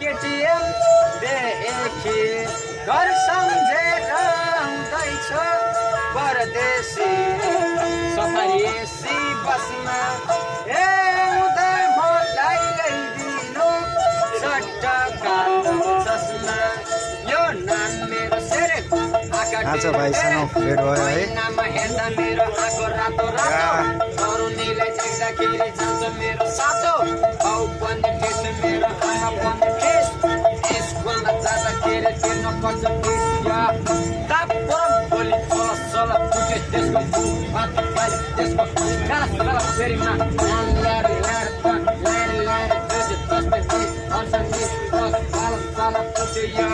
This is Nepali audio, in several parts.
एटिएम देखि घर सम्झेर आउँदैछ परदेशी सफारी एसी बसमा ए उदय मलाई ल्याइदिनु सट्टा कालो चस्मा यो नाम मेरो सेरे आज भाइसँग भेट भयो है नाम हेर्दा मेरो आँखो रातो रातो तरुनीलाई देख्दाखेरि जान्छ मेरो सातो औ पनि फेस मेरो आमा पनि फेस स्कुलमा जाँदाखेरि तिर्न पर्छ फिस या ताप परम भोलि चल चल पुगे त्यसको हात पाइ त्यसको गाला फेरिमा ल्याएर त्यो तस्मै फिस अर्सन फिस साला पुगे या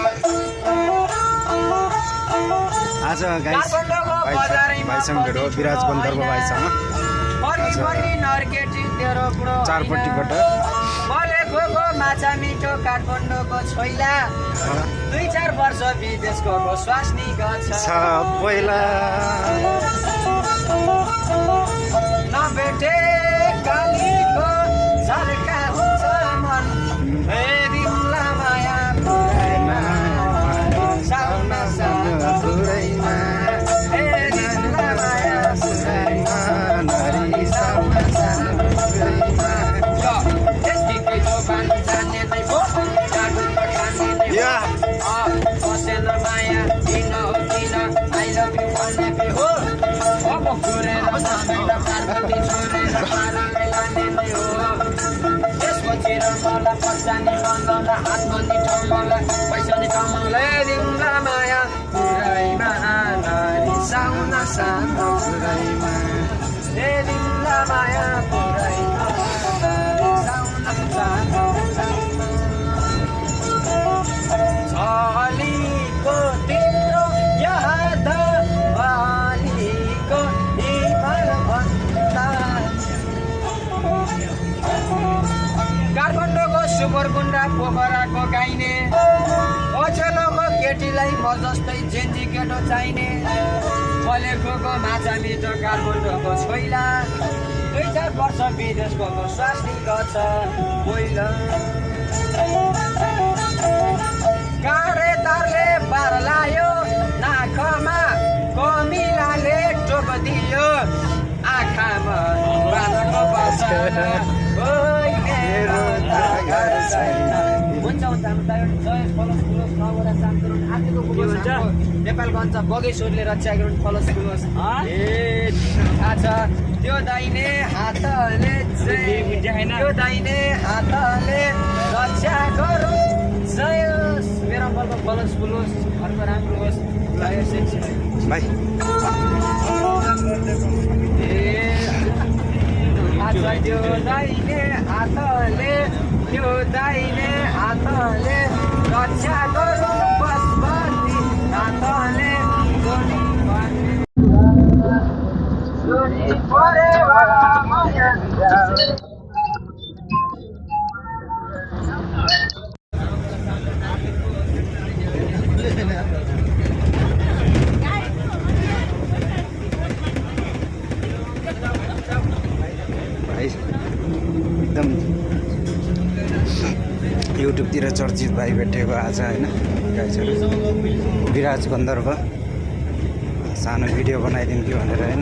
आज गाइस भाइसँग भेट हो विराज गन्धर्व भाइसँग चारपट्टिबाट बोलेको माछा मिठो काठमाडौँको छोइला 2-4 वर्ष विदेशको स्वास्नी गछ पहिला नभेटे कालीको झल्का हुन्छ मन दिउँला माया पुरैमा साउना साउना पुरैमा दिउँला माया पुरैमा नरी साउना साउना पुरैमा यतिकै दोकान जाने नै भो जाडुमा खाने नै हो बसेन माया किन हो किन आई लभ यु भन्ने हो अब घुरेर सबैलाई पार्वती छोडेर पारालाई लाने नै हो त्यसपछि र मलाई पर्सानी बन्दाउला हात बन्दी ठाउँला पैसा नि कमाउला दिउँला माया पुरैमा नारी साउना साउना पुरैमा दिउँला माया पुरैमा नारी साउना साउना झलीको तिम्रो याद वालीको हिमाल भन्दा काठमाडौँको सुपरकुण्डा पोखराको गाइने ओछेलोको केटीलाई म जस्तै जेन्जी केटो चाहिने बोलेको माछा मिठो काठमाडौँको छोइला 2-4 वर्ष विदेशको स्वास्नी गछ पहिला कारे तारले बार लायो नाकमा कमिलाले टोक दियो आँखामा बाँधको बसन ओइ मेरो घर छैन हुन्छ नेपालगञ्ज बगेश्वरले रक्षा ग्राउन्ड फलोस फुलोस् ए थाहा छ त्यो दाहिने हातले त्यो दाहिने हातले रक्षा गरौँ जय होस् मेरो बलको फलोस फुलोस् घरको राम्रो होस् जय सेक्सी भाइ त्यो दाहिने हातले रक्षा गरौँ बसबन्दी हातले एकदम युट्युबतिर चर्चित भाइ भेटेको आज होइन गाइसहरू विराज गन्धर्व सानो भिडियो बनाइदिन्थ्यो भनेर होइन